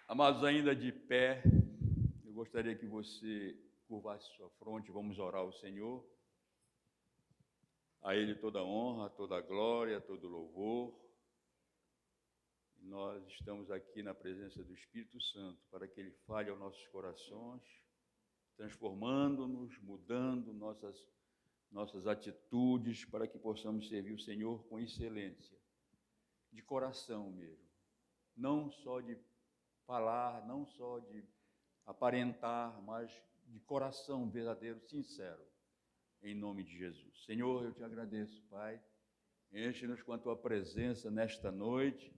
Amados, ainda de pé, eu gostaria que você curvasse sua fronte, vamos orar ao Senhor. A Ele toda a honra, toda a glória, todo o louvor. Nós estamos aqui na presença do Espírito Santo para que Ele fale aos nossos corações, transformando-nos, mudando nossas atitudes, para que possamos servir o Senhor com excelência, de coração mesmo, não só de falar, não só de aparentar, mas de coração verdadeiro, sincero, em nome de Jesus. Senhor, eu te agradeço, Pai, enche-nos com a Tua presença nesta noite,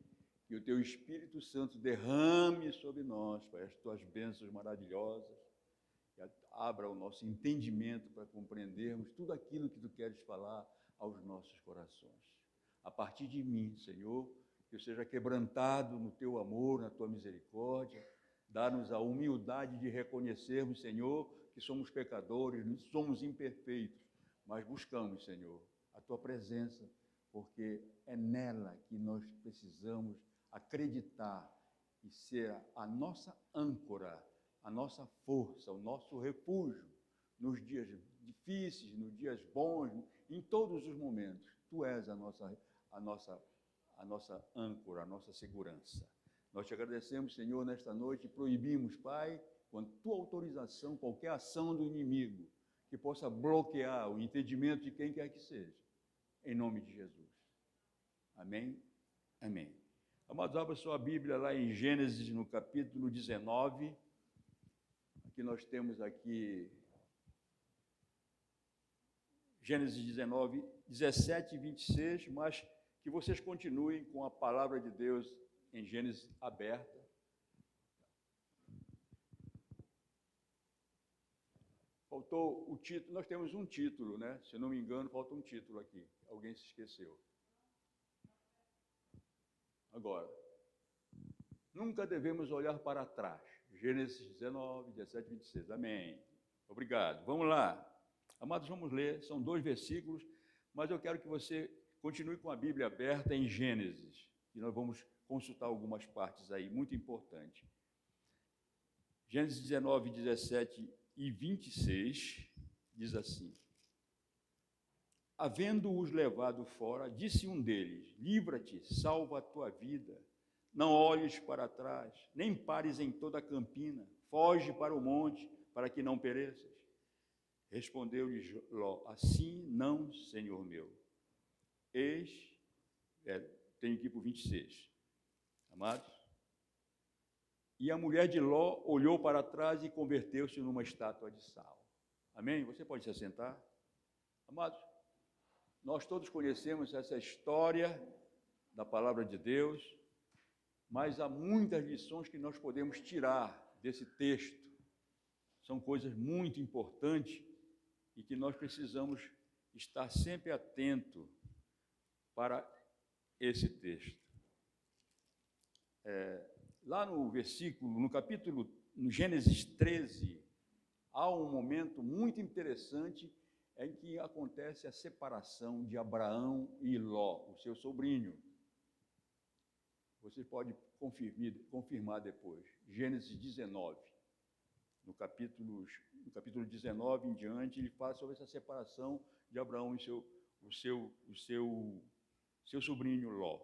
que o Teu Espírito Santo derrame sobre nós, Pai, as Tuas bênçãos maravilhosas, que abra o nosso entendimento para compreendermos tudo aquilo que Tu queres falar aos nossos corações. A partir de mim, Senhor, que eu seja quebrantado no Teu amor, na Tua misericórdia, dá-nos a humildade de reconhecermos, Senhor, que somos pecadores, somos imperfeitos, mas buscamos, Senhor, a Tua presença, porque é nela que nós precisamos acreditar e ser a nossa âncora, a nossa força, o nosso refúgio nos dias difíceis, nos dias bons, em todos os momentos. Tu és a nossa âncora, a nossa segurança. Nós te agradecemos, Senhor, nesta noite e proibimos, Pai, com a Tua autorização, qualquer ação do inimigo que possa bloquear o entendimento de quem quer que seja, em nome de Jesus. Amém? Amém. Amados, abra sua Bíblia lá em Gênesis, no capítulo 19. Aqui nós temos aqui Gênesis 19, 17 e 26, mas que vocês continuem com a palavra de Deus em Gênesis aberta. Faltou o título, nós temos um título, né? Se não me engano, falta um título aqui. Alguém se esqueceu. Agora, nunca devemos olhar para trás. Gênesis 19, 17 e 26. Amém. Obrigado. Vamos lá. Amados, vamos ler. São 2 versículos, mas eu quero que você continue com a Bíblia aberta em Gênesis. E nós vamos consultar algumas partes aí, muito importante. Gênesis 19, 17 e 26, diz assim: Havendo-os levado fora, disse um deles: Livra-te, salva a tua vida, não olhes para trás, nem pares em toda a campina, foge para o monte, para que não pereças. Respondeu-lhes Ló: Assim não, Senhor meu. Tenho que ir para o 26, amados. E a mulher de Ló olhou para trás e converteu-se numa estátua de sal. Amém? Você pode se assentar? Amados, nós todos conhecemos essa história da palavra de Deus, mas há muitas lições que nós podemos tirar desse texto. São coisas muito importantes e que nós precisamos estar sempre atento para esse texto. Lá no versículo, no Gênesis 13, há um momento muito interessante em que acontece a separação de Abraão e Ló, o seu sobrinho. Você pode confirmar depois. Gênesis 19. No capítulo 19 em diante, ele fala sobre essa separação de Abraão e seu sobrinho Ló.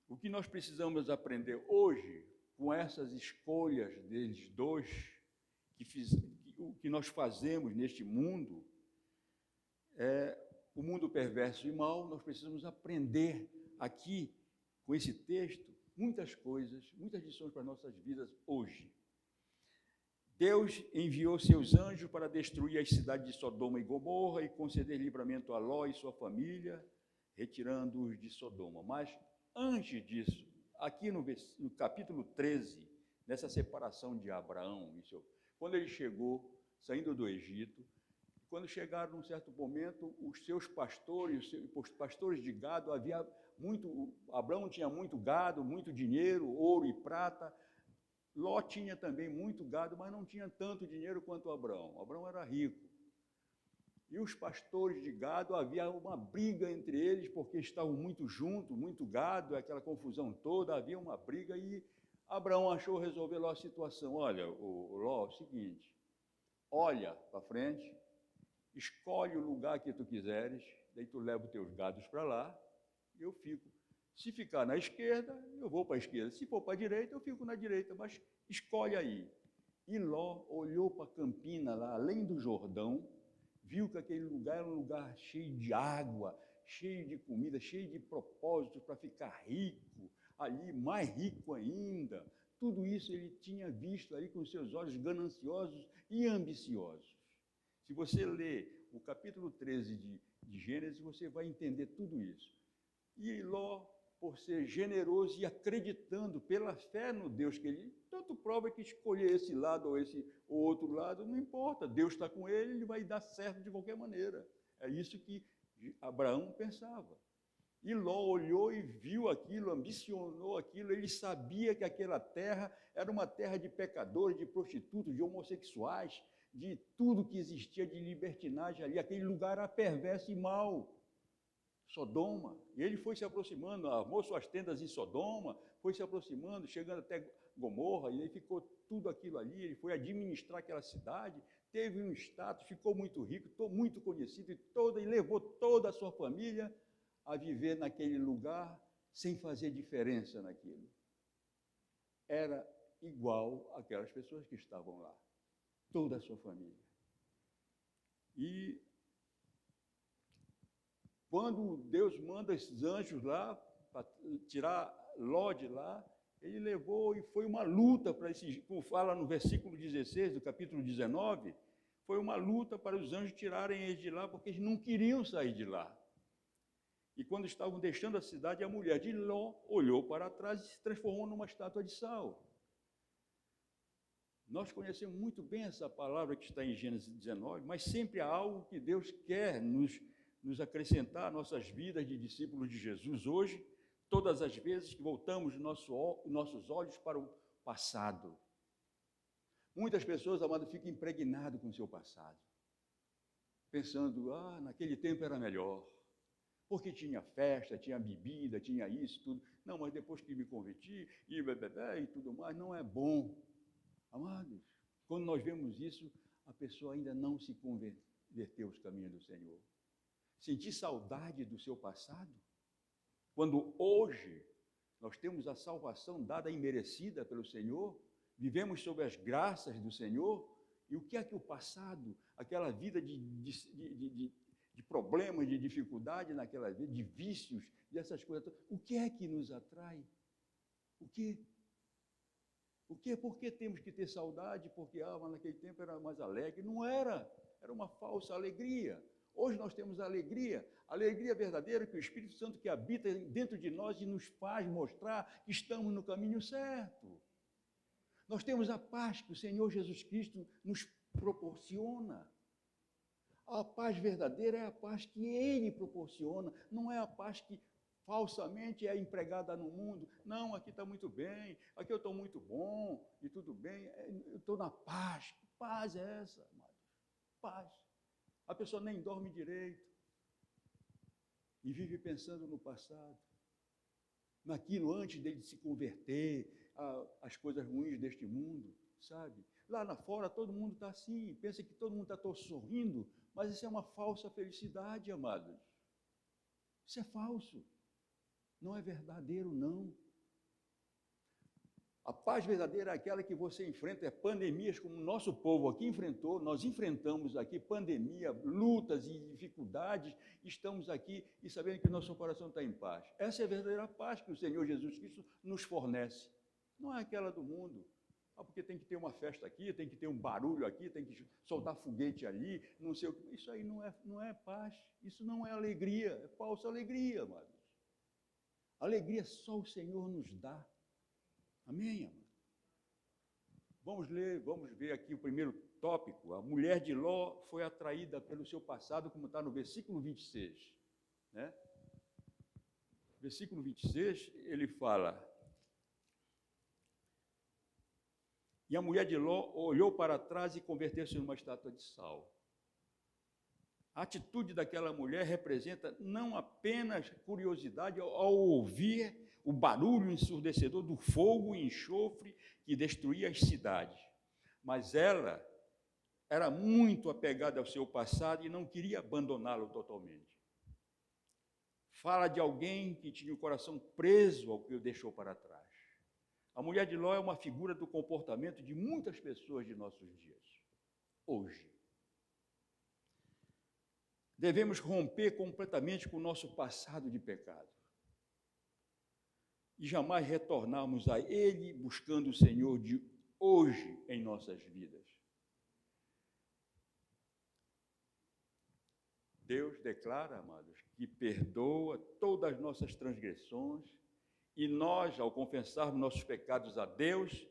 O que nós precisamos aprender hoje, com essas escolhas deles dois, o que nós fazemos neste mundo, o mundo perverso e mau, nós precisamos aprender aqui, com esse texto, muitas coisas, muitas lições para as nossas vidas hoje. Deus enviou seus anjos para destruir as cidades de Sodoma e Gomorra e conceder livramento a Ló e sua família, retirando-os de Sodoma. Mas, antes disso, aqui no capítulo 13, nessa separação de Abraão, quando ele chegou, saindo do Egito, quando chegaram num certo momento, os seus pastores, os pastores de gado, Abraão tinha muito gado, muito dinheiro, ouro e prata. Ló tinha também muito gado, mas não tinha tanto dinheiro quanto Abraão. Abraão era rico. E os pastores de gado, havia uma briga entre eles, porque estavam muito juntos, muito gado, aquela confusão toda, havia uma briga e Abraão achou resolver lá a situação. Olha, o Ló, é o seguinte, olha para frente, escolhe o lugar que tu quiseres, daí tu leva os teus gados para lá, e eu fico. Se ficar na esquerda, eu vou para a esquerda. Se for para a direita, eu fico na direita, mas escolhe aí. E Ló olhou para a campina lá, além do Jordão, viu que aquele lugar era um lugar cheio de água, cheio de comida, cheio de propósitos para ficar rico, ali mais rico ainda. Tudo isso ele tinha visto ali com seus olhos gananciosos e ambiciosos. Se você ler o capítulo 13 de Gênesis, você vai entender tudo isso. E Ló, por ser generoso e acreditando pela fé no Deus que ele... Tanto prova que escolher esse lado ou esse ou outro lado, não importa. Deus está com ele, ele vai dar certo de qualquer maneira. É isso que Abraão pensava. E Ló olhou e viu aquilo, ambicionou aquilo, ele sabia que aquela terra era uma terra de pecadores, de prostitutos, de homossexuais, de tudo que existia de libertinagem ali. Aquele lugar era perverso e mau. Sodoma. E ele foi se aproximando, armou suas tendas em Sodoma, foi se aproximando, chegando até Gomorra, e aí ficou tudo aquilo ali. Ele foi administrar aquela cidade, teve um status, ficou muito rico, muito conhecido, e levou toda a sua família a viver naquele lugar sem fazer diferença naquilo. Era igual àquelas pessoas que estavam lá, toda a sua família. E quando Deus manda esses anjos lá, para tirar Ló de lá, ele levou e foi uma luta para esses, como fala no versículo 16 do capítulo 19, foi uma luta para os anjos tirarem eles de lá, porque eles não queriam sair de lá. E quando estavam deixando a cidade, a mulher de Ló olhou para trás e se transformou numa estátua de sal. Nós conhecemos muito bem essa palavra que está em Gênesis 19, mas sempre há algo que Deus quer nos acrescentar às nossas vidas de discípulos de Jesus hoje, todas as vezes que voltamos nossos olhos para o passado. Muitas pessoas, amado, ficam impregnadas com o seu passado, pensando, naquele tempo era melhor, porque tinha festa, tinha bebida, tinha isso, tudo. Não, mas depois que me converti, e tudo mais, não é bom. Amados, quando nós vemos isso, a pessoa ainda não se converteu aos caminhos do Senhor. Sentir saudade do seu passado, quando hoje nós temos a salvação dada e merecida pelo Senhor, vivemos sob as graças do Senhor, e o que é que o passado, aquela vida de problemas, de dificuldade naquela vida, de vícios, dessas coisas, o que é que nos atrai? O quê? O quê? Por que temos que ter saudade? Porque mas naquele tempo era mais alegre. Não era, era uma falsa alegria. Hoje nós temos a alegria verdadeira que o Espírito Santo que habita dentro de nós e nos faz mostrar que estamos no caminho certo. Nós temos a paz que o Senhor Jesus Cristo nos proporciona. A paz verdadeira é a paz que Ele proporciona, não é a paz que falsamente é empregada no mundo. Não, aqui está muito bem, aqui eu estou muito bom, e tudo bem, eu estou na paz. Que paz é essa, amados? Paz. A pessoa nem dorme direito e vive pensando no passado, naquilo antes dele se converter, às coisas ruins deste mundo, sabe? Lá fora todo mundo está assim, pensa que todo mundo está sorrindo, mas isso é uma falsa felicidade, amados. Isso é falso. Não é verdadeiro, não. A paz verdadeira é aquela que você enfrenta pandemias como o nosso povo aqui enfrentou. Nós enfrentamos aqui pandemia, lutas e dificuldades. Estamos aqui e sabendo que nosso coração está em paz. Essa é a verdadeira paz que o Senhor Jesus Cristo nos fornece. Não é aquela do mundo. Porque tem que ter uma festa aqui, tem que ter um barulho aqui, tem que soltar foguete ali, não sei o que. Isso aí não é paz, isso não é alegria, é falsa alegria, amados. Alegria só o Senhor nos dá. Amém, amado? Vamos ver aqui o primeiro tópico. A mulher de Ló foi atraída pelo seu passado, como está no versículo 26. Né? Versículo 26, ele fala... E a mulher de Ló olhou para trás e converteu-se numa estátua de sal. A atitude daquela mulher representa não apenas curiosidade ao ouvir o barulho ensurdecedor do fogo e enxofre que destruía as cidades. Mas ela era muito apegada ao seu passado e não queria abandoná-lo totalmente. Fala de alguém que tinha o coração preso ao que o deixou para trás. A mulher de Ló é uma figura do comportamento de muitas pessoas de nossos dias, hoje. Devemos romper completamente com o nosso passado de pecado e jamais retornarmos a Ele buscando o Senhor de hoje em nossas vidas. Deus declara, amados, que perdoa todas as nossas transgressões e nós, ao confessarmos nossos pecados a Deus,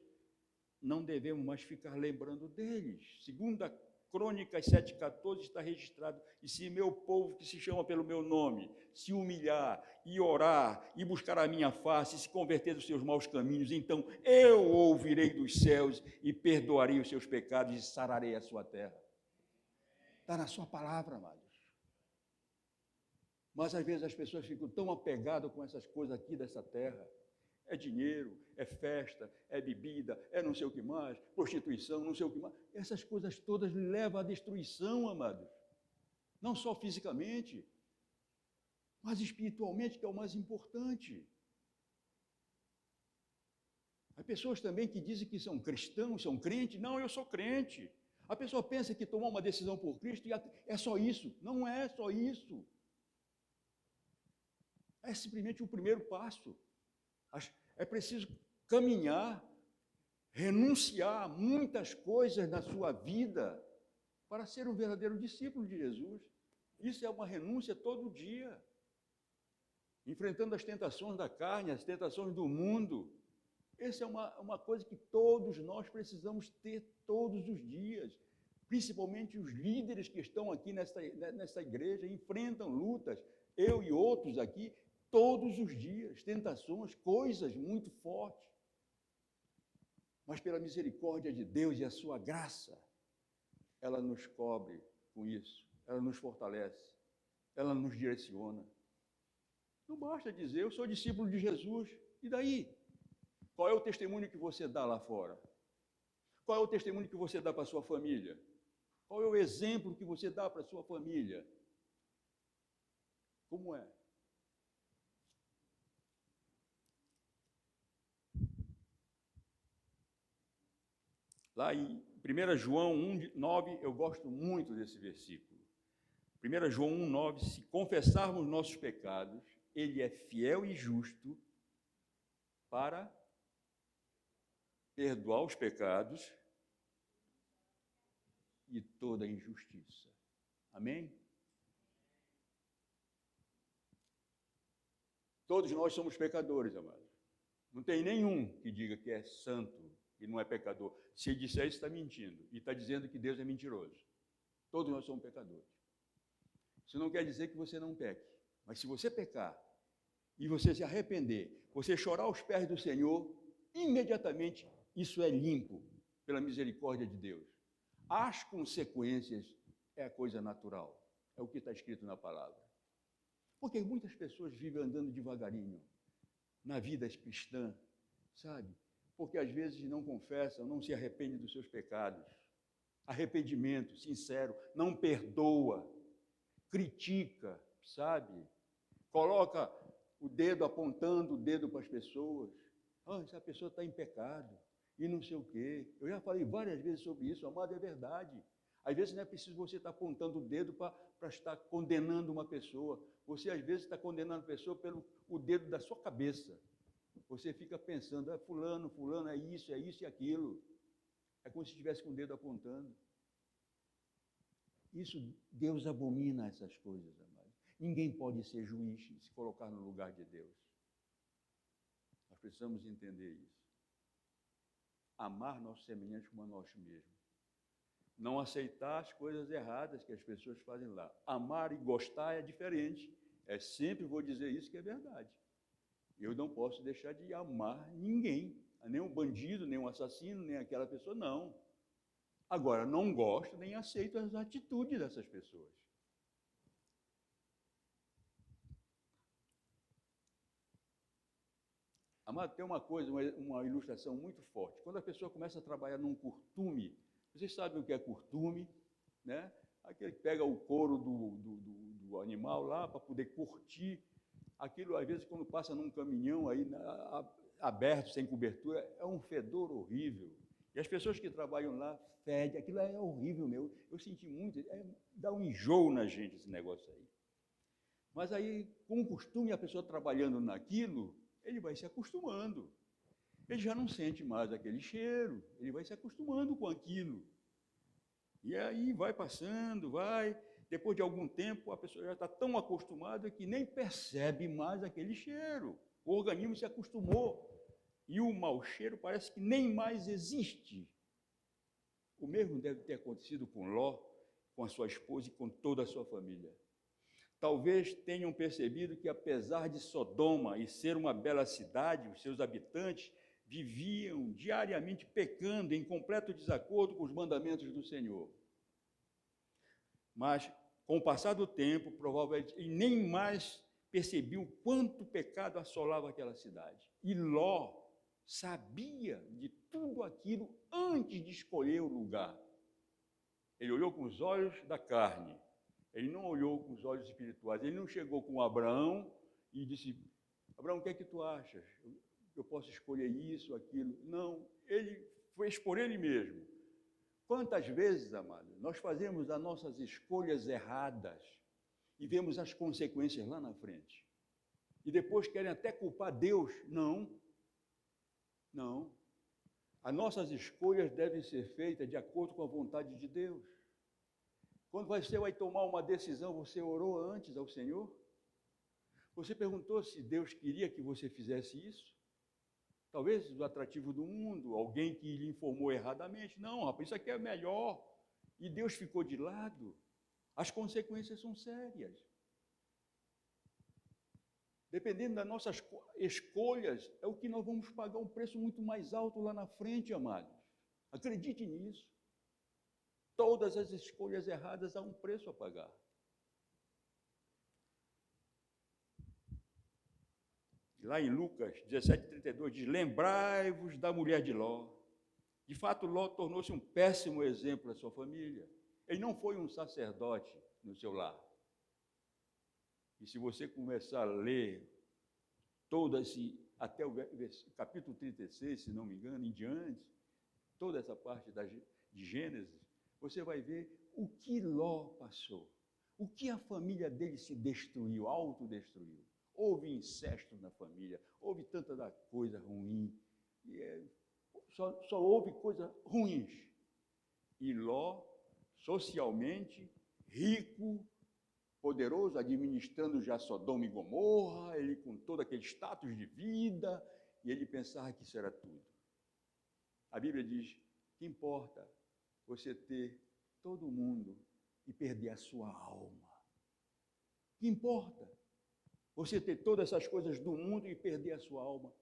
não devemos mais ficar lembrando deles. Segunda Crônicas 7,14 está registrado: e se meu povo, que se chama pelo meu nome, se humilhar e orar e buscar a minha face e se converter dos seus maus caminhos, então eu ouvirei dos céus e perdoarei os seus pecados e sararei a sua terra. Está na sua palavra, amados. Mas às vezes as pessoas ficam tão apegadas com essas coisas aqui dessa terra. É dinheiro, é festa, é bebida, é não sei o que mais, prostituição, não sei o que mais. Essas coisas todas levam à destruição, amados. Não só fisicamente, mas espiritualmente, que é o mais importante. Há pessoas também que dizem que são cristãos, são crentes. Não, eu sou crente. A pessoa pensa que tomou uma decisão por Cristo e é só isso. Não é só isso. É simplesmente o primeiro passo. É preciso caminhar, renunciar a muitas coisas na sua vida para ser um verdadeiro discípulo de Jesus. Isso é uma renúncia todo dia, enfrentando as tentações da carne, as tentações do mundo. Essa é uma coisa que todos nós precisamos ter todos os dias, principalmente os líderes que estão aqui nesta igreja, enfrentam lutas, eu e outros aqui, todos os dias, tentações, coisas muito fortes. Mas pela misericórdia de Deus e a sua graça, ela nos cobre com isso, ela nos fortalece, ela nos direciona. Não basta dizer, eu sou discípulo de Jesus, e daí? Qual é o testemunho que você dá lá fora? Qual é o testemunho que você dá para a sua família? Qual é o exemplo que você dá para a sua família? Como é? Lá em 1 João 1,9, eu gosto muito desse versículo. 1 João 1,9, se confessarmos nossos pecados, Ele é fiel e justo para perdoar os pecados e toda injustiça. Amém? Todos nós somos pecadores, amados. Não tem nenhum que diga que é santo e não é pecador. Se ele disser isso, está mentindo. E está dizendo que Deus é mentiroso. Todos nós somos pecadores. Isso não quer dizer que você não peque. Mas se você pecar e você se arrepender, você chorar aos pés do Senhor, imediatamente isso é limpo pela misericórdia de Deus. As consequências é a coisa natural. É o que está escrito na palavra. Porque muitas pessoas vivem andando devagarinho na vida cristã, sabe? Porque às vezes não confessam, não se arrependem dos seus pecados. Arrependimento sincero, não perdoa, critica, sabe? Coloca o dedo, apontando o dedo para as pessoas. Essa pessoa está em pecado e não sei o quê. Eu já falei várias vezes sobre isso, amado, é verdade. Às vezes não é preciso você estar apontando o dedo para estar condenando uma pessoa. Você às vezes está condenando a pessoa pelo o dedo da sua cabeça. Você fica pensando, fulano é isso e aquilo. É como se estivesse com o dedo apontando. Isso, Deus abomina essas coisas, amados. Ninguém pode ser juiz e se colocar no lugar de Deus. Nós precisamos entender isso. Amar nossos semelhantes como a nós mesmos. Não aceitar as coisas erradas que as pessoas fazem lá. Amar e gostar é diferente. Sempre vou dizer isso que é verdade. Eu não posso deixar de amar ninguém, nem um bandido, nem um assassino, nem aquela pessoa, não. Agora, não gosto nem aceito as atitudes dessas pessoas. Amado, tem uma coisa, uma ilustração muito forte. Quando a pessoa começa a trabalhar num curtume, vocês sabem o que é curtume, né? Aquele que pega o couro do animal lá para poder curtir. Aquilo, às vezes, quando passa num caminhão aí aberto, sem cobertura, é um fedor horrível. E as pessoas que trabalham lá fedem, aquilo é horrível, meu. Eu senti muito, dá um enjoo na gente esse negócio aí. Mas aí, com o costume, a pessoa trabalhando naquilo, ele vai se acostumando. Ele já não sente mais aquele cheiro, ele vai se acostumando com aquilo. E aí vai passando, vai. Depois de algum tempo, a pessoa já está tão acostumada que nem percebe mais aquele cheiro. O organismo se acostumou. E o mau cheiro parece que nem mais existe. O mesmo deve ter acontecido com Ló, com a sua esposa e com toda a sua família. Talvez tenham percebido que, apesar de Sodoma e ser uma bela cidade, os seus habitantes viviam diariamente pecando em completo desacordo com os mandamentos do Senhor. Mas, com o passar do tempo, provavelmente, ele nem mais percebiam quanto pecado assolava aquela cidade. E Ló sabia de tudo aquilo antes de escolher o lugar. Ele olhou com os olhos da carne. Ele não olhou com os olhos espirituais. Ele não chegou com Abraão e disse: Abraão, o que é que tu achas? Eu posso escolher isso, aquilo? Não, ele fez por ele mesmo. Quantas vezes, amado, nós fazemos as nossas escolhas erradas e vemos as consequências lá na frente. E depois querem até culpar Deus. Não. Não. As nossas escolhas devem ser feitas de acordo com a vontade de Deus. Quando você vai tomar uma decisão, você orou antes ao Senhor? Você perguntou se Deus queria que você fizesse isso? Talvez o atrativo do mundo, alguém que lhe informou erradamente. Não, rapaz, isso aqui é melhor. E Deus ficou de lado. As consequências são sérias. Dependendo das nossas escolhas, é o que nós vamos pagar um preço muito mais alto lá na frente, amados. Acredite nisso. Todas as escolhas erradas há um preço a pagar. Lá em Lucas 17:32 diz: lembrai-vos da mulher de Ló. De fato, Ló tornou-se um péssimo exemplo à sua família. Ele não foi um sacerdote no seu lar. E se você começar a ler todo até o capítulo 36, se não me engano, em diante, toda essa parte de Gênesis, você vai ver o que Ló passou, o que a família dele se destruiu, autodestruiu. Houve incesto na família, houve tanta coisa ruim, só houve coisas ruins. E Ló, socialmente, rico, poderoso, administrando já Sodoma e Gomorra, ele com todo aquele status de vida, e ele pensava que isso era tudo. A Bíblia diz: que importa você ter todo mundo e perder a sua alma? Que importa você ter todas essas coisas do mundo e perder a sua alma?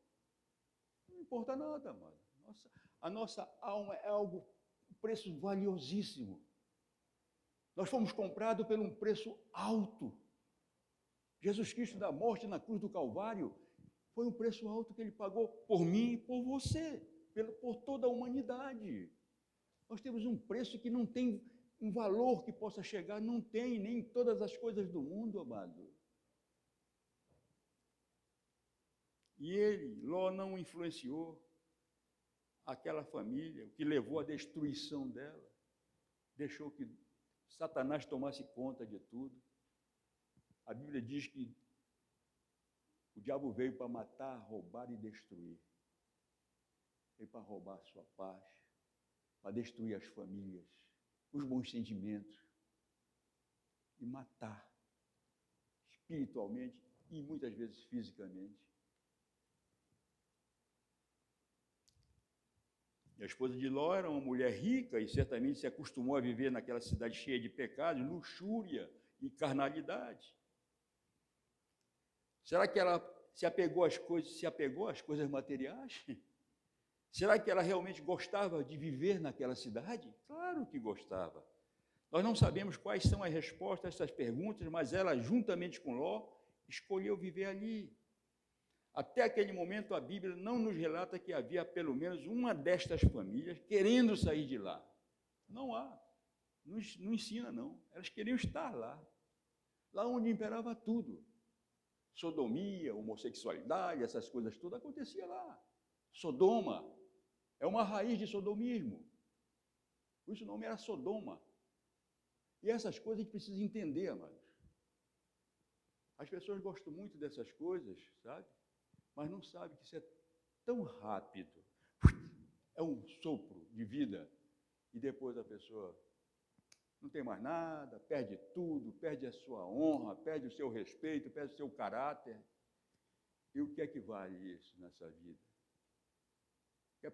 Não importa nada, mano. A nossa alma é algo, um preço valiosíssimo. Nós fomos comprados por um preço alto. Jesus Cristo da morte na cruz do Calvário foi um preço alto que ele pagou por mim e por você, por toda a humanidade. Nós temos um preço que não tem um valor que possa chegar, não tem nem todas as coisas do mundo, amado. E ele, Ló, não influenciou aquela família, o que levou à destruição dela. Deixou que Satanás tomasse conta de tudo. A Bíblia diz que o diabo veio para matar, roubar e destruir. Veio para roubar a sua paz, para destruir as famílias, os bons sentimentos, e matar espiritualmente e muitas vezes fisicamente. E a esposa de Ló era uma mulher rica e certamente se acostumou a viver naquela cidade cheia de pecados, luxúria e carnalidade. Será que ela se apegou às coisas materiais? Será que ela realmente gostava de viver naquela cidade? Claro que gostava. Nós não sabemos quais são as respostas a essas perguntas, mas ela, juntamente com Ló, escolheu viver ali. Até aquele momento, a Bíblia não nos relata que havia pelo menos uma destas famílias querendo sair de lá. Não há. Não ensina, não. Elas queriam estar lá. Lá onde imperava tudo. Sodomia, homossexualidade, essas coisas todas acontecia lá. Sodoma é uma raiz de sodomismo. Por isso o nome era Sodoma. E essas coisas a gente precisa entender, amados. As pessoas gostam muito dessas coisas, sabe? Mas não sabem que isso é tão rápido. É um sopro de vida. E depois a pessoa não tem mais nada, perde tudo, perde a sua honra, perde o seu respeito, perde o seu caráter. E o que é que vale isso nessa vida? Que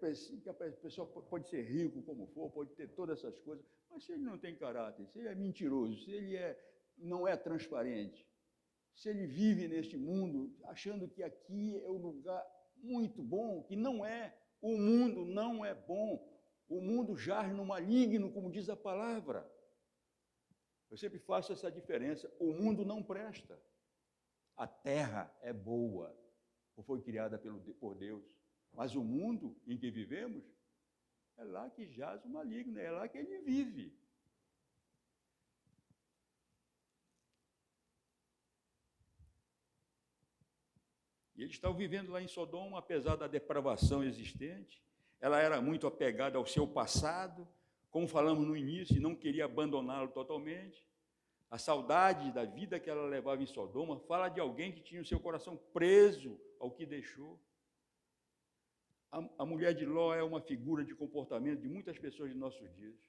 a pessoa pode ser rico como for, pode ter todas essas coisas, mas se ele não tem caráter, se ele é mentiroso, se ele não é transparente, se ele vive neste mundo achando que aqui é um lugar muito bom, que não é, o mundo não é bom, o mundo jaz no maligno, como diz a palavra. Eu sempre faço essa diferença, o mundo não presta, a terra é boa, ou foi criada por Deus, mas o mundo em que vivemos, é lá que jaz o maligno, é lá que ele vive. E eles estavam vivendo lá em Sodoma, apesar da depravação existente. Ela era muito apegada ao seu passado, como falamos no início, e não queria abandoná-lo totalmente. A saudade da vida que ela levava em Sodoma fala de alguém que tinha o seu coração preso ao que deixou. A mulher de Ló é uma figura de comportamento de muitas pessoas de nossos dias.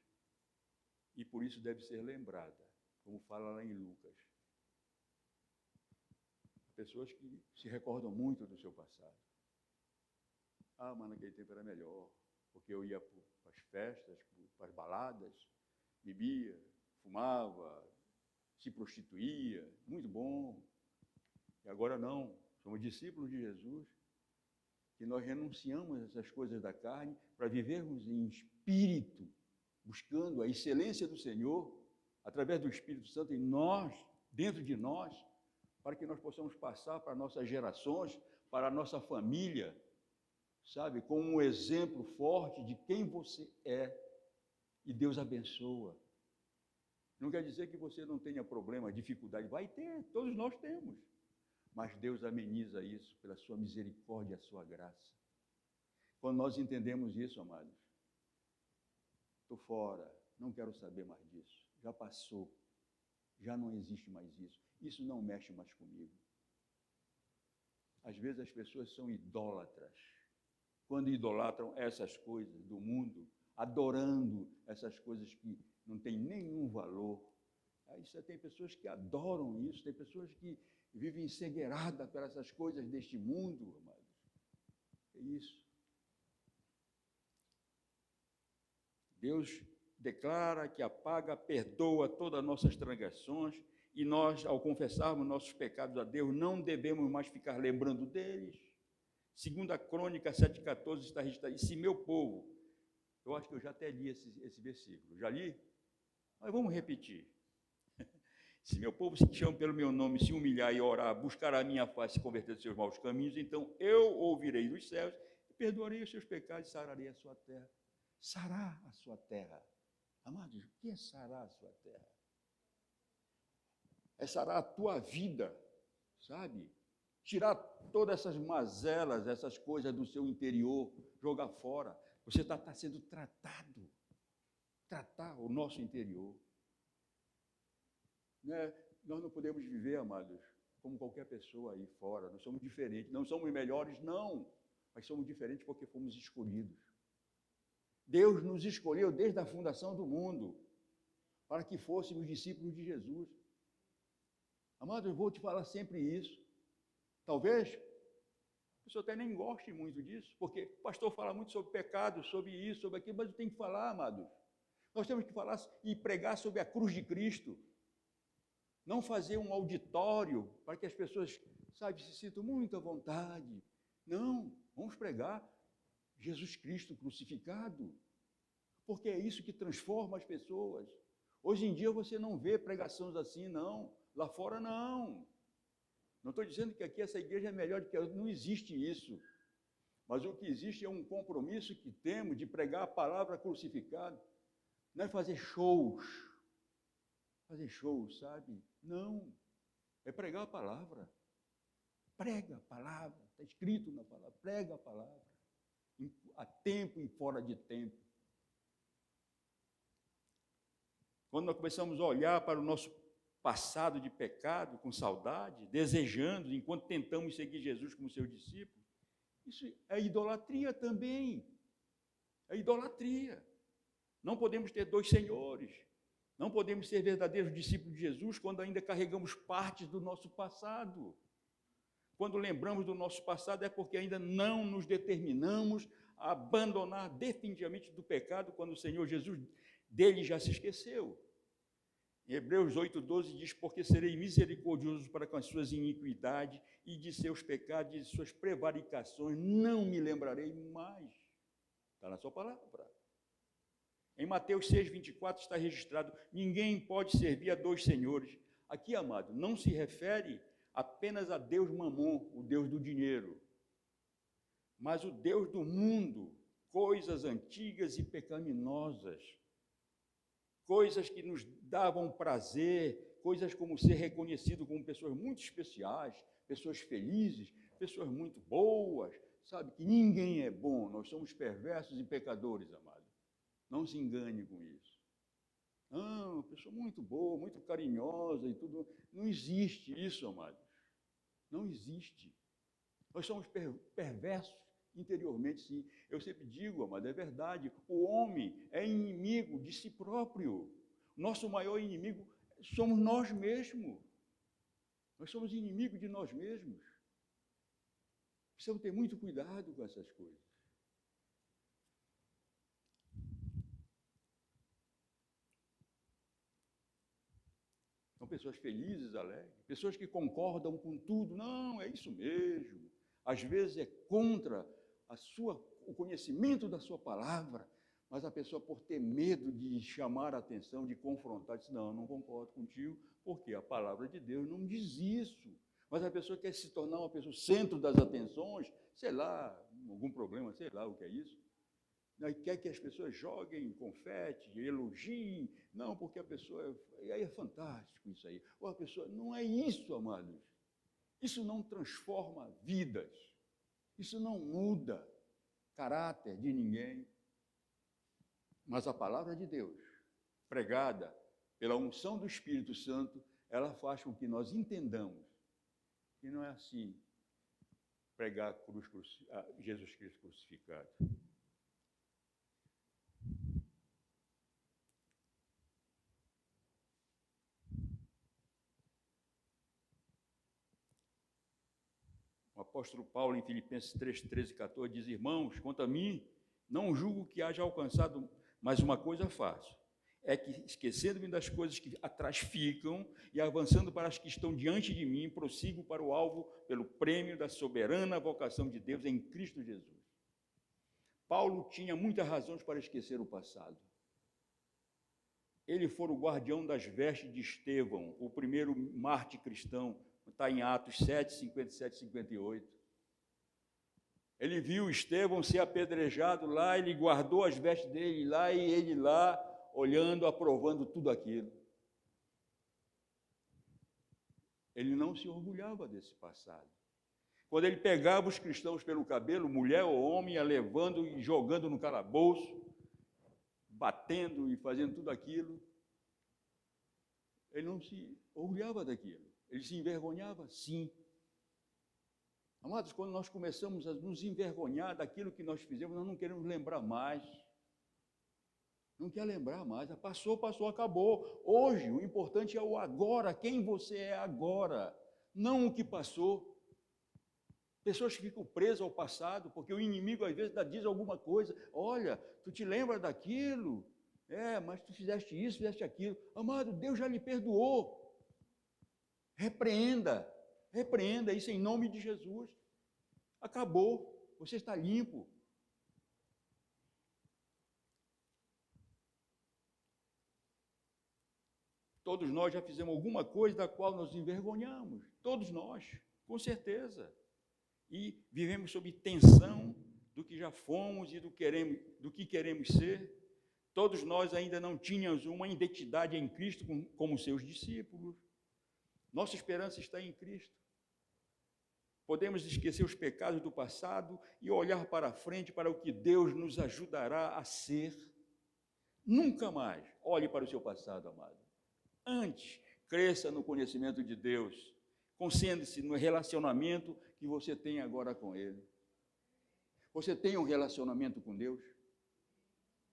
E por isso deve ser lembrada, como fala lá em Lucas. Pessoas que se recordam muito do seu passado. Ah, mas naquele tempo era melhor, porque eu ia para as festas, para as baladas, bebia, fumava, se prostituía, muito bom. E agora não, somos discípulos de Jesus, que nós renunciamos a essas coisas da carne para vivermos em espírito, buscando a excelência do Senhor, através do Espírito Santo em nós, dentro de nós, para que nós possamos passar para nossas gerações, para a nossa família, sabe, com um exemplo forte de quem você é, e Deus abençoa. Não quer dizer que você não tenha problema, dificuldade, vai ter, todos nós temos, mas Deus ameniza isso pela sua misericórdia e a sua graça. Quando nós entendemos isso, amados, estou fora, não quero saber mais disso, já passou, já não existe mais isso. Isso não mexe mais comigo. Às vezes as pessoas são idólatras. Quando idolatram essas coisas do mundo, adorando essas coisas que não têm nenhum valor. Aí você tem pessoas que adoram isso, tem pessoas que vivem encegueiradas por essas coisas deste mundo, amados. É isso. Deus declara que apaga, perdoa todas as nossas transgressões, e nós, ao confessarmos nossos pecados a Deus, não devemos mais ficar lembrando deles. 2 Crônica 7,14 está registrado, e se meu povo, eu acho que eu já até li esse versículo, já li? Mas vamos repetir. Se meu povo se chama pelo meu nome, se humilhar e orar, buscar a minha face e converter os seus maus caminhos, então eu ouvirei dos céus, e perdoarei os seus pecados e sararei a sua terra. Sarar a sua terra. Amados, o que é sarar a sua terra? É sarar a tua vida, sabe? Tirar todas essas mazelas, essas coisas do seu interior, jogar fora. Você está sendo tratado. Tratar o nosso interior. Né? Nós não podemos viver, amados, como qualquer pessoa aí fora. Nós somos diferentes. Não somos melhores, não. Mas somos diferentes porque fomos escolhidos. Deus nos escolheu desde a fundação do mundo para que fôssemos discípulos de Jesus. Amado, eu vou te falar sempre isso. Talvez a pessoa até nem goste muito disso, porque o pastor fala muito sobre pecado, sobre isso, sobre aquilo, mas eu tenho que falar, amados. Nós temos que falar e pregar sobre a cruz de Cristo. Não fazer um auditório para que as pessoas, sabe, se sintam muito à vontade. Não, vamos pregar Jesus Cristo crucificado, porque é isso que transforma as pessoas. Hoje em dia você não vê pregações assim, não. Lá fora, não. Não estou dizendo que aqui essa igreja é melhor do que a outra, não existe isso. Mas o que existe é um compromisso que temos de pregar a palavra crucificada. Não é fazer shows, sabe? Não, é pregar a palavra. Prega a palavra, está escrito na palavra, prega a palavra, a tempo e fora de tempo. Quando nós começamos a olhar para o nosso passado de pecado com saudade, desejando, enquanto tentamos seguir Jesus como seu discípulo, isso é idolatria também. É idolatria. Não podemos ter dois senhores. Não podemos ser verdadeiros discípulos de Jesus quando ainda carregamos partes do nosso passado. Quando lembramos do nosso passado é porque ainda não nos determinamos a abandonar definitivamente do pecado quando o Senhor Jesus dele já se esqueceu. Em Hebreus 8,12 diz, porque serei misericordioso para com as suas iniquidades e de seus pecados e de suas prevaricações não me lembrarei mais. Está na sua palavra. Em Mateus 6,24 está registrado, ninguém pode servir a dois senhores. Aqui, amado, não se refere apenas a Deus Mamon, o Deus do dinheiro, mas o Deus do mundo, coisas antigas e pecaminosas, coisas que nos davam prazer, coisas como ser reconhecido como pessoas muito especiais, pessoas felizes, pessoas muito boas, sabe, que ninguém é bom, nós somos perversos e pecadores, amado. Não se engane com isso. Não, uma pessoa muito boa, muito carinhosa e tudo. Não existe isso, amados. Não existe. Nós somos perversos interiormente, sim. Eu sempre digo, amado, é verdade. O homem é inimigo de si próprio. Nosso maior inimigo somos nós mesmos. Nós somos inimigos de nós mesmos. Precisamos ter muito cuidado com essas coisas. São pessoas felizes, alegres, pessoas que concordam com tudo. Não, é isso mesmo. Às vezes é contra o conhecimento da sua palavra, mas a pessoa, por ter medo de chamar a atenção, de confrontar, diz, não concordo contigo, porque a palavra de Deus não diz isso. Mas a pessoa quer se tornar uma pessoa centro das atenções, sei lá, algum problema, sei lá o que é isso. E quer que as pessoas joguem confete, elogiem, não, porque a pessoa, e aí é fantástico isso aí. Ou a pessoa, não é isso, amados. Isso não transforma vidas, isso não muda caráter de ninguém. Mas a palavra de Deus, pregada pela unção do Espírito Santo, ela faz com que nós entendamos que não é assim pregar Jesus Cristo crucificado. O apóstolo Paulo, em Filipenses 3, 13 e 14, diz, irmãos, quanto a mim, não julgo que haja alcançado, mas uma coisa faço, é que, esquecendo-me das coisas que atrás ficam e avançando para as que estão diante de mim, prossigo para o alvo pelo prêmio da soberana vocação de Deus em Cristo Jesus. Paulo tinha muitas razões para esquecer o passado. Ele foi o guardião das vestes de Estevão, o primeiro mártir cristão, está em Atos 7, 57 e 58. Ele viu Estevão ser apedrejado lá, ele guardou as vestes dele lá, e ele lá, olhando, aprovando tudo aquilo. Ele não se orgulhava desse passado. Quando ele pegava os cristãos pelo cabelo, mulher ou homem, ia levando e jogando no calabouço, batendo e fazendo tudo aquilo, ele não se orgulhava daquilo. Ele se envergonhava, sim. Amados, quando nós começamos a nos envergonhar daquilo que nós fizemos, nós não queremos lembrar mais. Não quer lembrar mais. Passou, acabou. Hoje, o importante é o agora, quem você é agora, não o que passou. Pessoas que ficam presas ao passado, porque o inimigo às vezes diz alguma coisa, olha, tu te lembra daquilo? Mas tu fizeste isso, fizeste aquilo. Amado, Deus já lhe perdoou. Repreenda isso em nome de Jesus. Acabou, você está limpo. Todos nós já fizemos alguma coisa da qual nos envergonhamos, todos nós. Com certeza. E vivemos sob tensão do que já fomos e do que queremos ser. Todos nós ainda não tínhamos uma identidade em Cristo como seus discípulos. Nossa esperança está em Cristo. Podemos esquecer os pecados do passado e olhar para frente para o que Deus nos ajudará a ser. Nunca mais olhe para o seu passado, amado. Antes, cresça no conhecimento de Deus. Concentre-se no relacionamento que você tem agora com Ele. Você tem um relacionamento com Deus?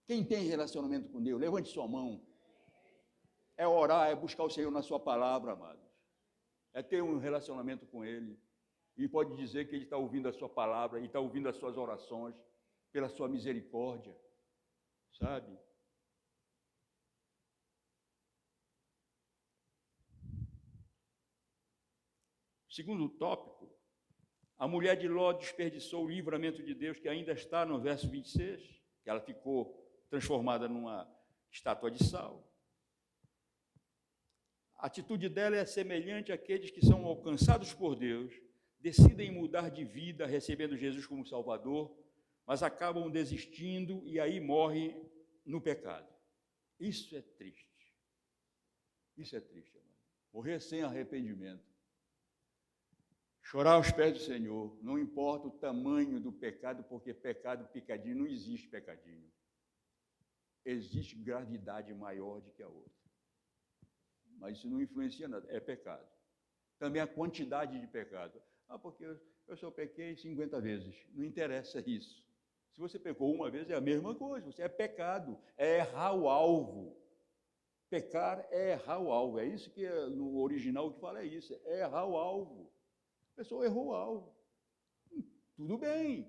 Quem tem relacionamento com Deus? Levante sua mão. É orar, é buscar o Senhor na sua palavra, amados. É ter um relacionamento com Ele. E pode dizer que Ele está ouvindo a sua palavra, Ele está ouvindo as suas orações, pela sua misericórdia, sabe? Segundo tópico, a mulher de Ló desperdiçou o livramento de Deus, que ainda está no verso 26, que ela ficou transformada numa estátua de sal. A atitude dela é semelhante àqueles que são alcançados por Deus, decidem mudar de vida, recebendo Jesus como Salvador, mas acabam desistindo e aí morrem no pecado. Isso é triste. Isso é triste, amado. Morrer sem arrependimento. Chorar aos pés do Senhor, não importa o tamanho do pecado, porque pecadinho, não existe pecadinho. Existe gravidade maior do que a outra. Mas isso não influencia nada, é pecado. Também a quantidade de pecado. Porque eu só pequei 50 vezes, não interessa isso. Se você pecou uma vez, é a mesma coisa, você é pecado, é errar o alvo. Pecar é errar o alvo, é isso que no original que fala, é isso, é errar o alvo. A pessoa errou o alvo. Tudo bem,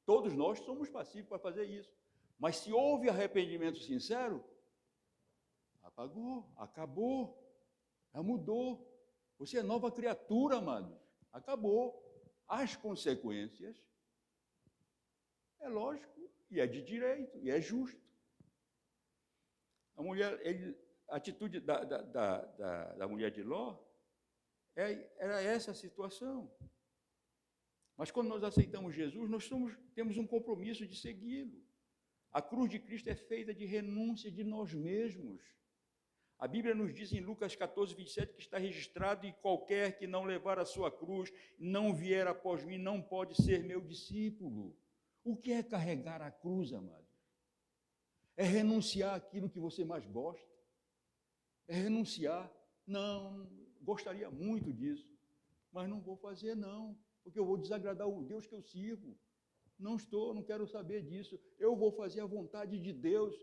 todos nós somos passíveis para fazer isso. Mas se houve arrependimento sincero, apagou, acabou, já mudou. Você é nova criatura, amado. Acabou. As consequências, é lógico, e é de direito, e é justo. A atitude da mulher de Ló era essa situação. Mas quando nós aceitamos Jesus, temos um compromisso de segui-lo. A cruz de Cristo é feita de renúncia de nós mesmos. A Bíblia nos diz em Lucas 14, 27, que está registrado: e qualquer que não levar a sua cruz, não vier após mim, não pode ser meu discípulo. O que é carregar a cruz, amado? É renunciar àquilo que você mais gosta. É renunciar. Não, gostaria muito disso, mas não vou fazer não, porque eu vou desagradar o Deus que eu sirvo. Não quero saber disso. Eu vou fazer a vontade de Deus.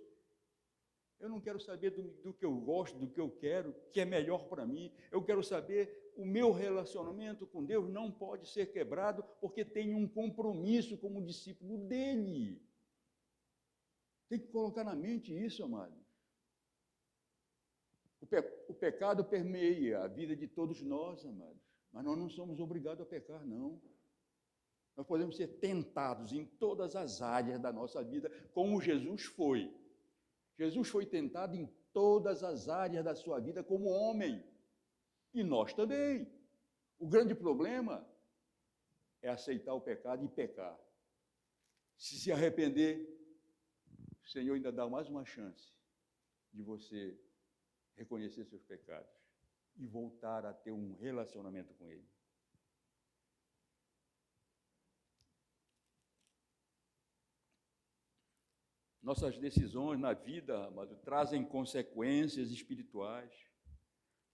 Eu não quero saber do que eu gosto, do que eu quero, que é melhor para mim. Eu quero saber, o meu relacionamento com Deus não pode ser quebrado, porque tenho um compromisso como discípulo dele. Tem que colocar na mente isso, amado. O pecado permeia a vida de todos nós, amados. Mas nós não somos obrigados a pecar, não. Nós podemos ser tentados em todas as áreas da nossa vida, como Jesus foi. Jesus foi tentado em todas as áreas da sua vida como homem. E nós também. O grande problema é aceitar o pecado e pecar. Se arrepender, o Senhor ainda dá mais uma chance de você reconhecer seus pecados e voltar a ter um relacionamento com Ele. Nossas decisões na vida, amado, trazem consequências espirituais.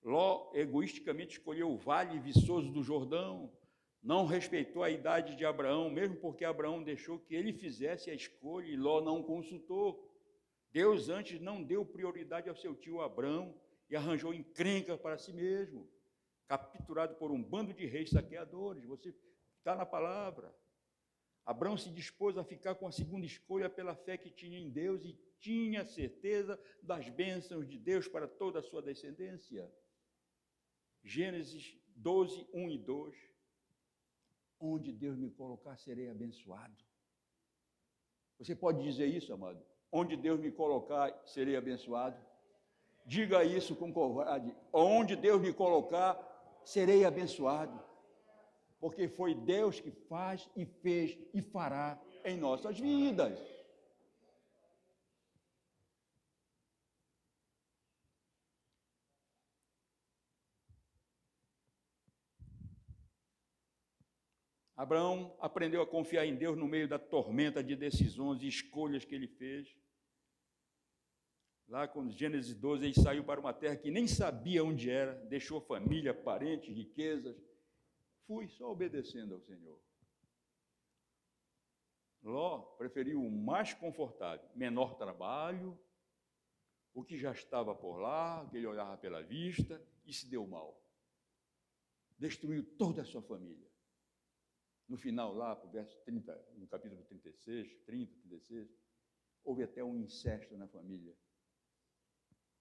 Ló egoisticamente escolheu o vale viçoso do Jordão, não respeitou a idade de Abraão, mesmo porque Abraão deixou que ele fizesse a escolha e Ló não consultou. Deus antes não deu prioridade ao seu tio Abrão e arranjou encrenca para si mesmo, capturado por um bando de reis saqueadores. Você está na palavra. Abrão se dispôs a ficar com a segunda escolha pela fé que tinha em Deus e tinha certeza das bênçãos de Deus para toda a sua descendência. Gênesis 12, 1 e 2. Onde Deus me colocar, serei abençoado. Você pode dizer isso, amado? Onde Deus me colocar, serei abençoado. Diga isso com covarde. Onde Deus me colocar, serei abençoado. porque foi Deus que faz e fez e fará em nossas vidas. Abraão aprendeu a confiar em Deus no meio da tormenta de decisões e escolhas que ele fez. Lá, quando Gênesis 12, ele saiu para uma terra que nem sabia onde era, deixou família, parentes, riquezas. Fui só obedecendo ao Senhor. Ló preferiu o mais confortável, menor trabalho, o que já estava por lá, o que ele olhava pela vista, e se deu mal. Destruiu toda a sua família. No final, lá, para o verso 30, no capítulo 36, 30, 36, houve até um incesto na família.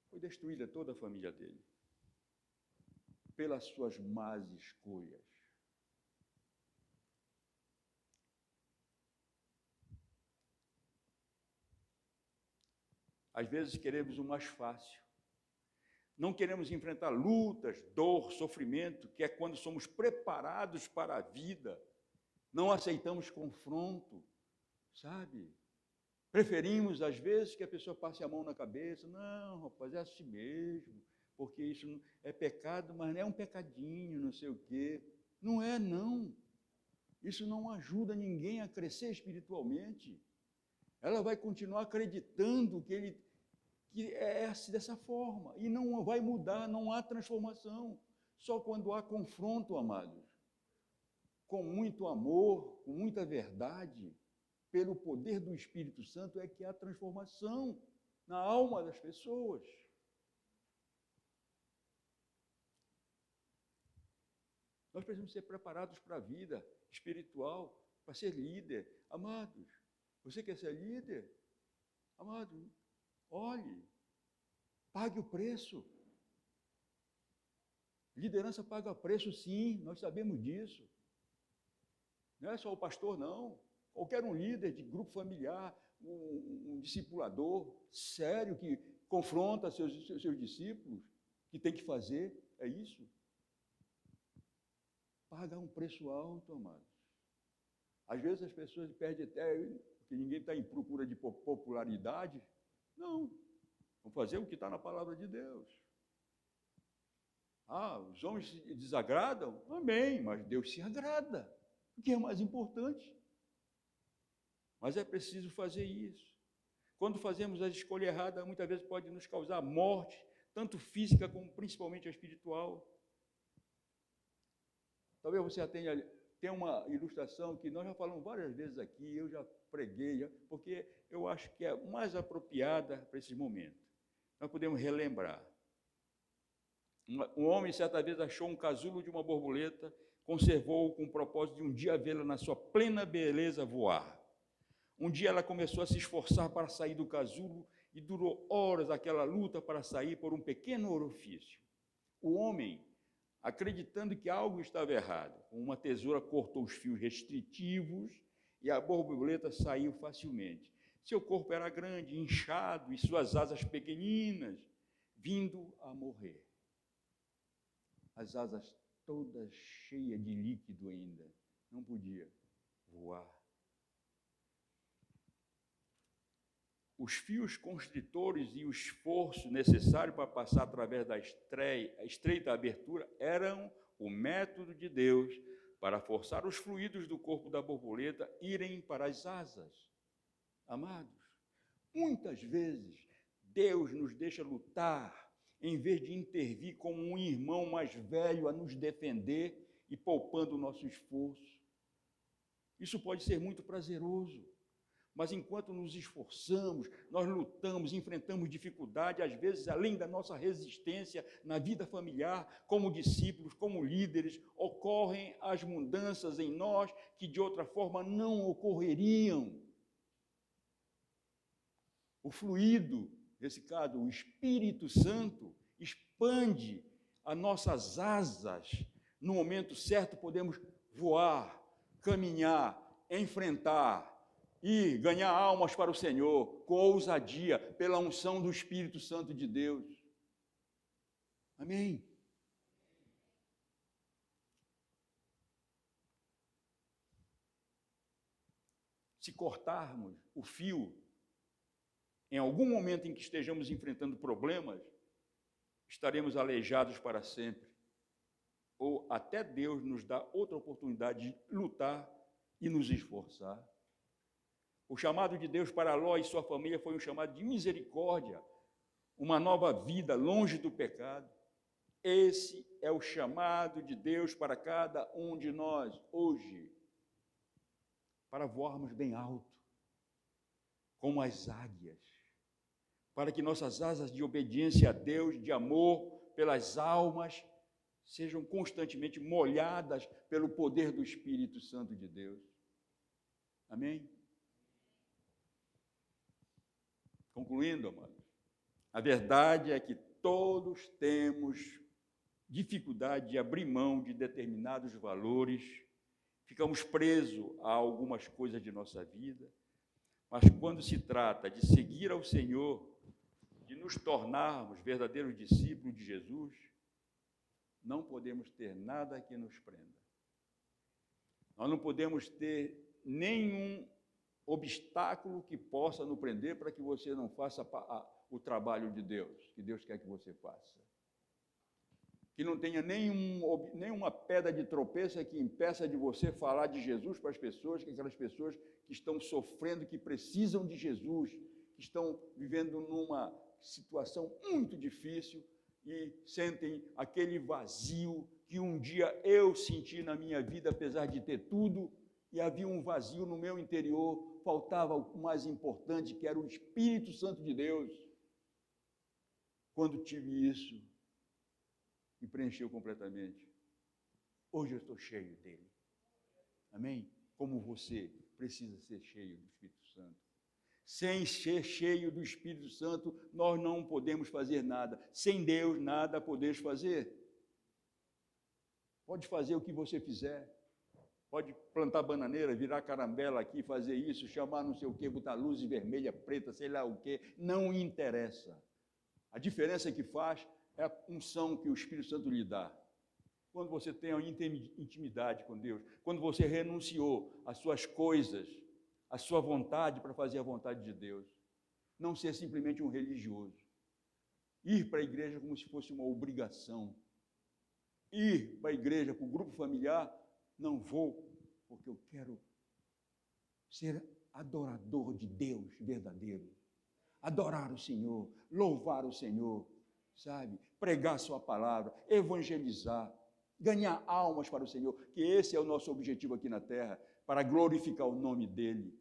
Foi destruída toda a família dele, pelas suas más escolhas. Às vezes queremos o mais fácil. Não queremos enfrentar lutas, dor, sofrimento, que é quando somos preparados para a vida. Não aceitamos confronto, sabe? Preferimos, às vezes, que a pessoa passe a mão na cabeça. Não, rapaz, é assim mesmo, porque isso é pecado, mas não é um pecadinho, não sei o quê. Não é, não. Isso não ajuda ninguém a crescer espiritualmente. Ela vai continuar acreditando que é dessa forma, e não vai mudar, não há transformação. Só quando há confronto, amados, com muito amor, com muita verdade, pelo poder do Espírito Santo, é que há transformação na alma das pessoas. Nós precisamos ser preparados para a vida espiritual, para ser líder. Amados, você quer ser líder? Amado, olhe, pague o preço. Liderança paga preço, sim, nós sabemos disso. Não é só o pastor, não. Qualquer um líder de grupo familiar, um discipulador sério que confronta seus discípulos, que tem que fazer, é isso. Paga um preço alto, amados. Às vezes as pessoas perdem até, porque ninguém está em procura de popularidade. Não, vamos fazer o que está na palavra de Deus. Ah, os homens se desagradam? Amém, mas Deus se agrada, o que é mais importante. Mas é preciso fazer isso. Quando fazemos a escolha errada, muitas vezes pode nos causar morte, tanto física como principalmente a espiritual. Talvez você tenha uma ilustração que nós já falamos várias vezes aqui, eu já preguei, porque eu acho que é mais apropriada para esses momentos. Nós podemos relembrar. Um homem, certa vez, achou um casulo de uma borboleta, conservou-o com o propósito de um dia vê-la na sua plena beleza voar. Um dia ela começou a se esforçar para sair do casulo e durou horas aquela luta para sair por um pequeno orifício. O homem, acreditando que algo estava errado, com uma tesoura cortou os fios restritivos e a borboleta saiu facilmente. Seu corpo era grande, inchado e suas asas pequeninas, vindo a morrer. As asas todas cheias de líquido ainda, não podia voar. Os fios constritores e o esforço necessário para passar através da estreita abertura eram o método de Deus para forçar os fluidos do corpo da borboleta irem para as asas. Amados, muitas vezes Deus nos deixa lutar em vez de intervir como um irmão mais velho a nos defender e poupando o nosso esforço. Isso pode ser muito prazeroso. Mas enquanto nos esforçamos, nós lutamos, enfrentamos dificuldade, às vezes além da nossa resistência na vida familiar, como discípulos, como líderes, ocorrem as mudanças em nós que de outra forma não ocorreriam. O fluido, nesse caso, o Espírito Santo, expande as nossas asas. No momento certo podemos voar, caminhar, enfrentar e ganhar almas para o Senhor com ousadia, pela unção do Espírito Santo de Deus. Amém? se cortarmos o fio, em algum momento em que estejamos enfrentando problemas, estaremos aleijados para sempre. Ou até Deus nos dá outra oportunidade de lutar e nos esforçar. O chamado de Deus para Ló e sua família foi um chamado de misericórdia, uma nova vida longe do pecado. Esse é o chamado de Deus para cada um de nós hoje, para voarmos bem alto, como as águias, para que nossas asas de obediência a Deus, de amor pelas almas, sejam constantemente molhadas pelo poder do Espírito Santo de Deus. Amém? Concluindo, amados, a verdade é que todos temos dificuldade de abrir mão de determinados valores, ficamos presos a algumas coisas de nossa vida, mas quando se trata de seguir ao Senhor, de nos tornarmos verdadeiros discípulos de Jesus, não podemos ter nada que nos prenda. Nós não podemos ter nenhum obstáculo que possa nos prender para que você não faça o trabalho de Deus, que Deus quer que você faça. Que não tenha nenhuma pedra de tropeço que impeça de você falar de Jesus para as pessoas, que aquelas pessoas que estão sofrendo, que precisam de Jesus, que estão vivendo numa situação muito difícil e sentem aquele vazio que um dia eu senti na minha vida, apesar de ter tudo, e havia um vazio no meu interior, faltava o mais importante, que era o Espírito Santo de Deus. Quando tive isso, me preencheu completamente. Hoje eu estou cheio dele. Amém? Como você precisa ser cheio do Espírito Santo. Sem ser cheio do Espírito Santo, nós não podemos fazer nada. Sem Deus, nada podemos fazer. Pode fazer o que você fizer. Pode plantar bananeira, virar carambela aqui, fazer isso, chamar não sei o quê, botar luz vermelha, preta, sei lá o quê. Não interessa. A diferença que faz é a unção que o Espírito Santo lhe dá. Quando você tem uma intimidade com Deus, quando você renunciou às suas coisas, à sua vontade para fazer a vontade de Deus. Não ser simplesmente um religioso. Ir para a igreja como se fosse uma obrigação. Ir para a igreja, para o grupo familiar, não vou, porque eu quero ser adorador de Deus verdadeiro. Adorar o Senhor, louvar o Senhor, sabe? Pregar sua palavra, evangelizar, ganhar almas para o Senhor, que esse é o nosso objetivo aqui na terra, para glorificar o nome dEle.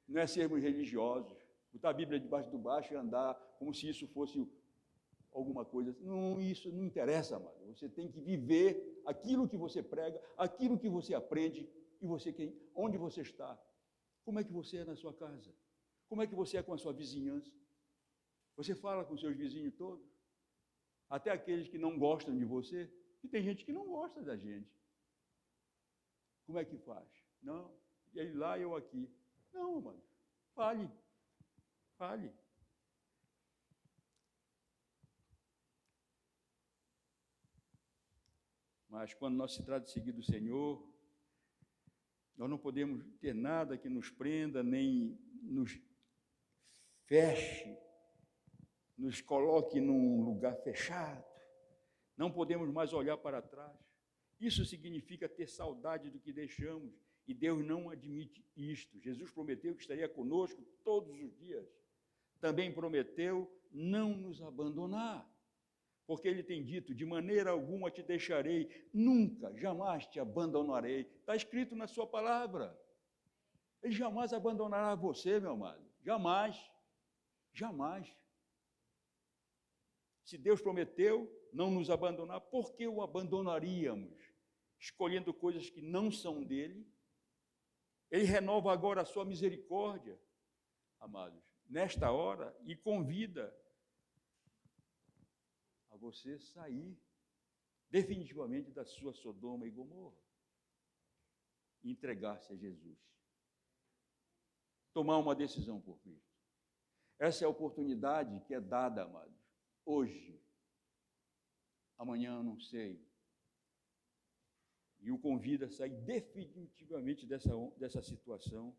Não é sermos religiosos, botar a Bíblia debaixo do baixo e andar como se isso fosse alguma coisa. Não, isso não interessa, amado. Você tem que viver aquilo que você prega, aquilo que você aprende, e você, onde você está. Como é que você é na sua casa? Como é que você é com a sua vizinhança? Você fala com seus vizinhos todos? Até aqueles que não gostam de você? E tem gente que não gosta da gente. Como é que faz? Não, ele lá, eu aqui. Não, mano, fale. Mas quando nós se trata de seguir do Senhor, nós não podemos ter nada que nos prenda, nem nos feche, nos coloque num lugar fechado. Não podemos mais olhar para trás. Isso significa ter saudade do que deixamos, e Deus não admite isto. Jesus prometeu que estaria conosco todos os dias. Também prometeu não nos abandonar, porque Ele tem dito, de maneira alguma te deixarei, nunca, jamais te abandonarei. Está escrito na sua palavra. Ele jamais abandonará você, meu amado. Jamais. Jamais. Se Deus prometeu não nos abandonar, por que o abandonaríamos? Escolhendo coisas que não são dele. Ele renova agora a sua misericórdia, amados, nesta hora, e convida a você sair definitivamente da sua Sodoma e Gomorra e entregar-se a Jesus. Tomar uma decisão por Cristo. Essa é a oportunidade que é dada, amados, hoje. Amanhã eu não sei. E o convida a sair definitivamente dessa situação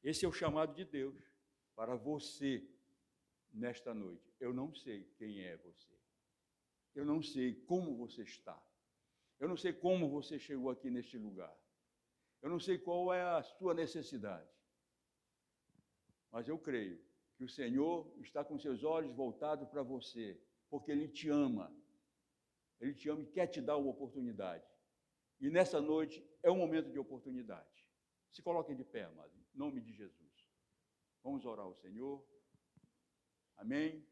Esse é o chamado de Deus para você nesta noite. Eu não sei quem é você. Eu não sei como você está. Eu não sei como você chegou aqui neste lugar. Eu não sei qual é a sua necessidade. Mas eu creio que o Senhor está com seus olhos voltados para você, porque Ele te ama. Ele te ama e quer te dar uma oportunidade. E nessa noite é um momento de oportunidade. Se coloquem de pé, amado, em nome de Jesus. Vamos orar ao Senhor. Amém.